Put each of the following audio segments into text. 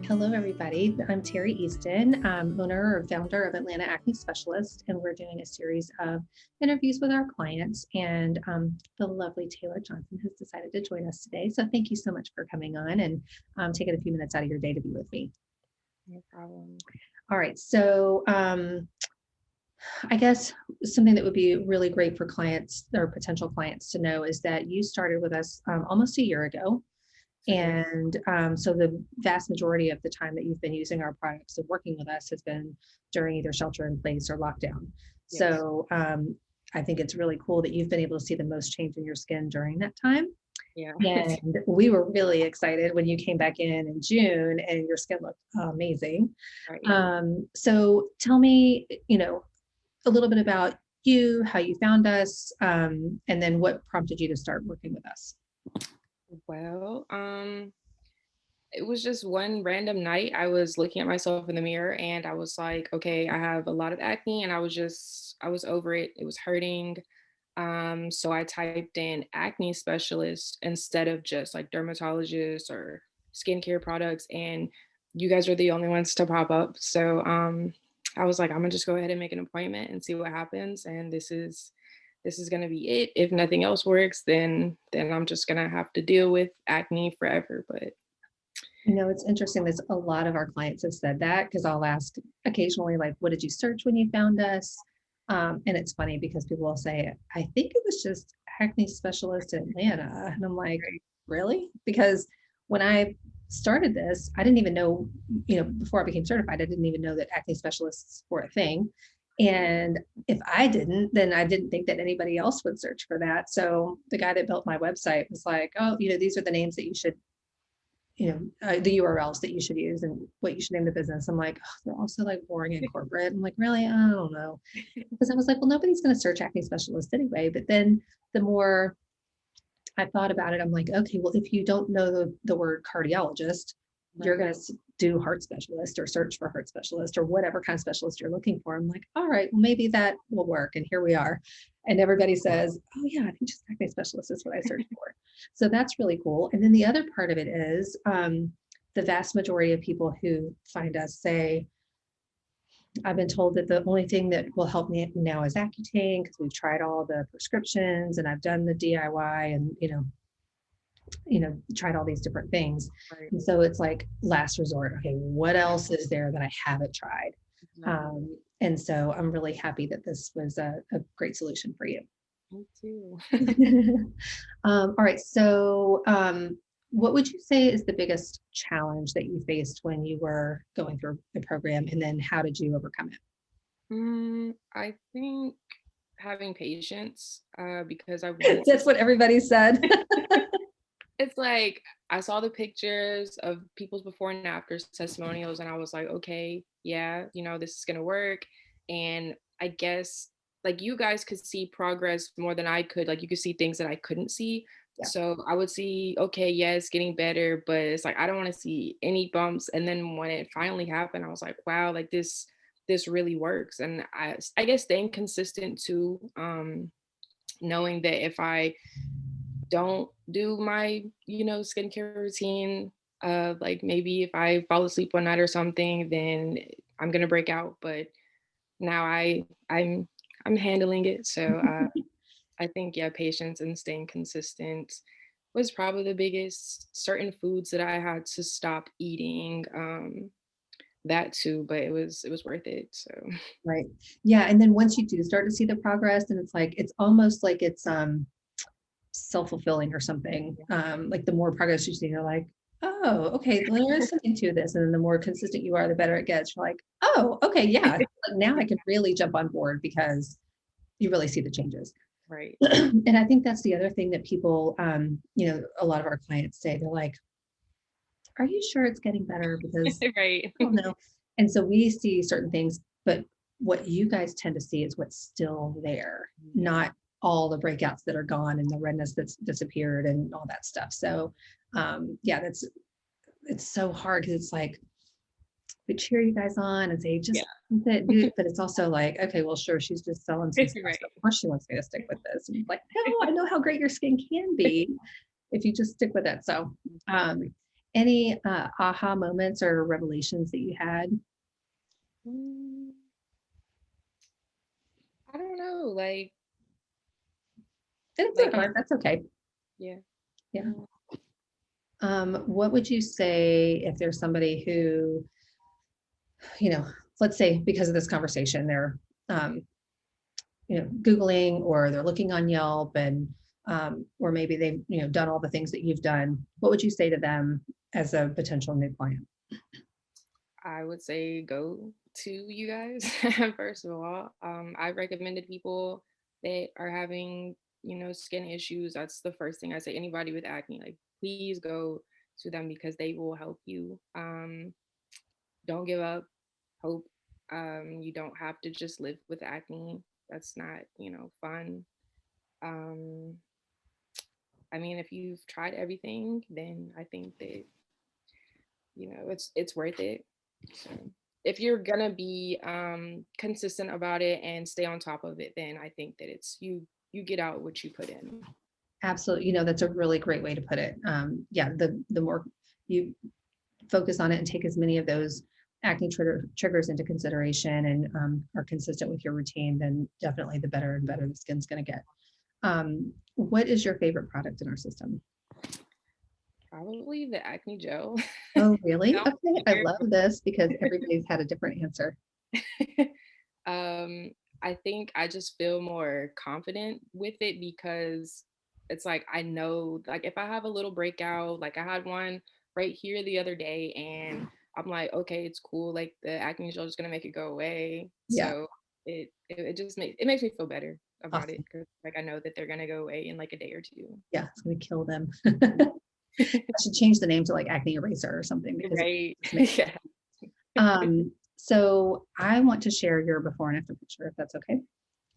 Hello, everybody. I'm Teri Easton, owner or founder of Atlanta Acne Specialists, and we're doing a series of interviews with our clients. And the lovely Taylor Johnson has decided to join us today. So thank you so much for coming on and taking a few minutes out of your day to be with me. No problem. All right. So I guess something that would be really great for clients or potential clients to know is that you started with us almost a year ago. And so the vast majority of the time that you've been using our products and working with us has been during either shelter in place or lockdown. Yes. So I think it's really cool that you've been able to see the most change in your skin during that time. Yeah. And we were really excited when you came back in June and your skin looked amazing. Right. So tell me, a little bit about you, how you found us, and then what prompted you to start working with us. Well, it was just one random night. I was looking at myself in the mirror and I was like, okay, I have a lot of acne and I was over it. It was hurting. So I typed in acne specialist instead of just like dermatologist or skincare products. And you guys are the only ones to pop up. So I was like, I'm gonna just go ahead and make an appointment and see what happens. And this is gonna be it. If nothing else works, then I'm just gonna have to deal with acne forever. But It's interesting. There's a lot of our clients have said that because I'll ask occasionally, like, what did you search when you found us? And it's funny because people will say, I think it was just acne specialist in Atlanta. And I'm like, really? Because when I started this, I didn't even know, before I became certified, I didn't even know that acne specialists were a thing. And if I didn't, then I didn't think that anybody else would search for that. So the guy that built my website was like, oh, these are the names that you should the URLs that you should use and what you should name the business. I'm like, oh, they're also like boring and corporate. I'm like, really? I don't know. Because I was like, well, nobody's going to search acne specialist anyway. But then the more I thought about it, I'm like, okay, well, if you don't know the word cardiologist, you're going to do heart specialist or search for heart specialist or whatever kind of specialist you're looking for. I'm like, all right, well, maybe that will work. And here we are. And everybody says, oh yeah, I think just acne specialist is what I searched for. So that's really cool. And then the other part of it is the vast majority of people who find us say, I've been told that the only thing that will help me now is Accutane because we've tried all the prescriptions and I've done the DIY and, tried all these different things. Right. And so it's like last resort. Okay, what else is there that I haven't tried? And so I'm really happy that this was a great solution for you. Me too. All right. So what would you say is the biggest challenge that you faced when you were going through the program? And then how did you overcome it? I think having patience, because I wanted That's what everybody said. it's like I saw the pictures of people's before and after testimonials, and I was like, okay, yeah, this is gonna work. And I guess like you guys could see progress more than I could. Like you could see things that I couldn't see. Yeah. So I would see, okay, yeah, it's getting better, but it's like I don't want to see any bumps. And then when it finally happened, I was like, wow, like this really works. And I guess staying consistent too, knowing that if I don't do my, skincare routine, like maybe if I fall asleep one night or something, then I'm gonna break out. But now I'm handling it. So I think yeah, patience and staying consistent was probably the biggest. Certain foods that I had to stop eating, that too, but it was worth it. So Right. Yeah. And then once you do start to see the progress, and it's almost like it's self-fulfilling or something. Like the more progress you see, you're like, oh, okay, there is something to this. And then the more consistent you are, the better it gets. You're like, oh, okay, yeah. Now I can really jump on board because you really see the changes. right. And I think that's the other thing that people, a lot of our clients say, they're like, are you sure it's getting better? Because Right. I don't know. And so we see certain things, but what you guys tend to see is what's still there, not all the breakouts that are gone and the redness that's disappeared and all that stuff. So yeah, it's so hard because it's like we cheer you guys on and say just do it, but it's also like, okay, well, sure, she's just selling some stuff. Right. So of course she wants me to stick with this. And like, no, I know how great your skin can be if you just stick with it. So Any aha moments or revelations that you had? Mm, I don't know, And if there like aren't, that's okay. yeah. Yeah. Mm, What would you say if there's somebody who, you know, let's say because of this conversation, they're, um, Googling or they're looking on Yelp and, or maybe they've, done all the things that you've done. What would you say to them as a potential new client? I would say go to you guys first of all. I recommended people that are having, skin issues. That's the first thing I say. Anybody with acne, like please go to them because they will help you. Don't give up. Hope. You don't have to just live with acne. That's not, fun. Um, I mean, if you've tried everything, then I think that it's worth it. So if you're gonna be consistent about it and stay on top of it, then I think that it's you get out what you put in. Absolutely. That's a really great way to put it. Yeah, the more you focus on it and take as many of those acne triggers into consideration and are consistent with your routine, then definitely the better and better the skin's going to get. What is your favorite product in our system? Probably the acne gel. Oh, really? Sounds Okay. I weird, love this because everybody's had a different answer. um, I think I just feel more confident with it because it's like I know, like if I have a little breakout, like I had one right here the other day, and I'm like, okay, it's cool. Like the acne gel is gonna make it go away. Yeah. So it just makes me feel better about it Awesome. because like I know that they're gonna go away in like a day or two. Yeah. It's going to kill them. I should change the name to like acne eraser or something because it Right? just makes Yeah. so I want to share your before and after picture if that's okay.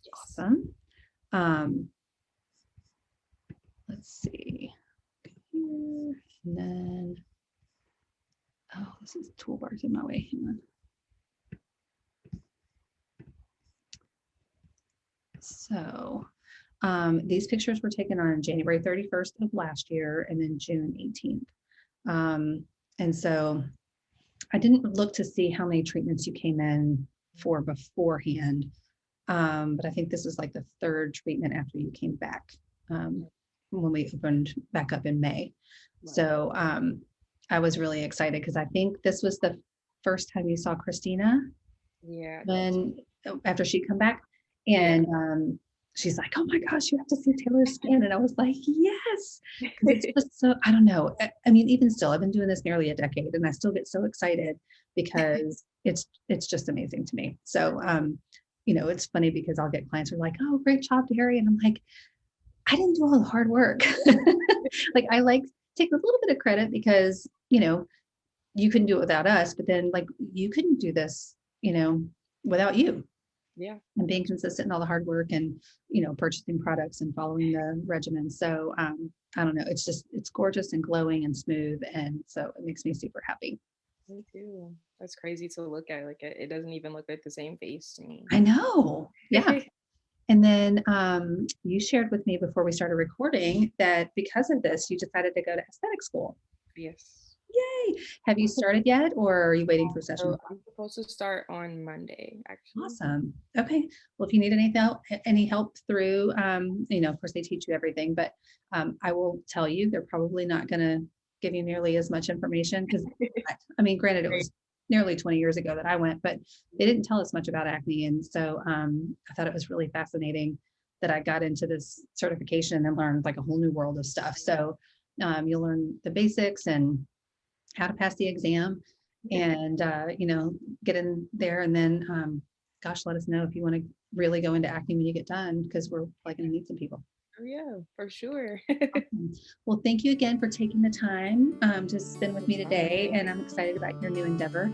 Yes. Awesome. Um, let's see here. And then, oh, this is toolbars in my way. Hang on. So these pictures were taken on January 31st of last year and then June 18th. And so I didn't look to see how many treatments you came in for beforehand. But I think this is like the third treatment after you came back when we opened back up in May. Right. So I was really excited because I think this was the first time you saw Christina Yeah. when after she'd come back. Yeah. And she's like, oh my gosh, you have to see Taylor's skin. And I was like, yes, because it's just so, I don't know. I mean, even still, I've been doing this nearly a decade and I still get so excited because it's just amazing to me. So, it's funny because I'll get clients who are like, oh, great job, Teri. And I'm like, I didn't do all the hard work. Like, I like take a little bit of credit because, you couldn't do it without us, but then like you couldn't do this, without you Yeah. and being consistent in all the hard work and purchasing products and following the regimen. So I don't know, it's gorgeous and glowing and smooth, and so it makes me super happy. Me too. That's crazy to look at. Like it doesn't even look like the same face to me. I know. Yeah. And then you shared with me before we started recording that because of this you decided to go to aesthetic school. Yes. Yay. Have you started yet or are you waiting for So session? I'm supposed to start on Monday, actually. Awesome. Okay. Well, if you need any help through, of course they teach you everything, but I will tell you, they're probably not going to give you nearly as much information because, I mean, granted, it Right. was nearly 20 years ago that I went, but they didn't tell us much about acne. And so I thought it was really fascinating that I got into this certification and learned like a whole new world of stuff. So you'll learn the basics and how to pass the exam and, get in there and then gosh, let us know if you want to really go into acting when you get done, because we're probably going to need some people. Oh yeah, for sure. Awesome. Well, thank you again for taking the time to spend with me today. And I'm excited about your new endeavor.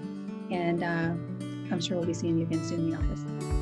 And I'm sure we'll be seeing you again soon in the office.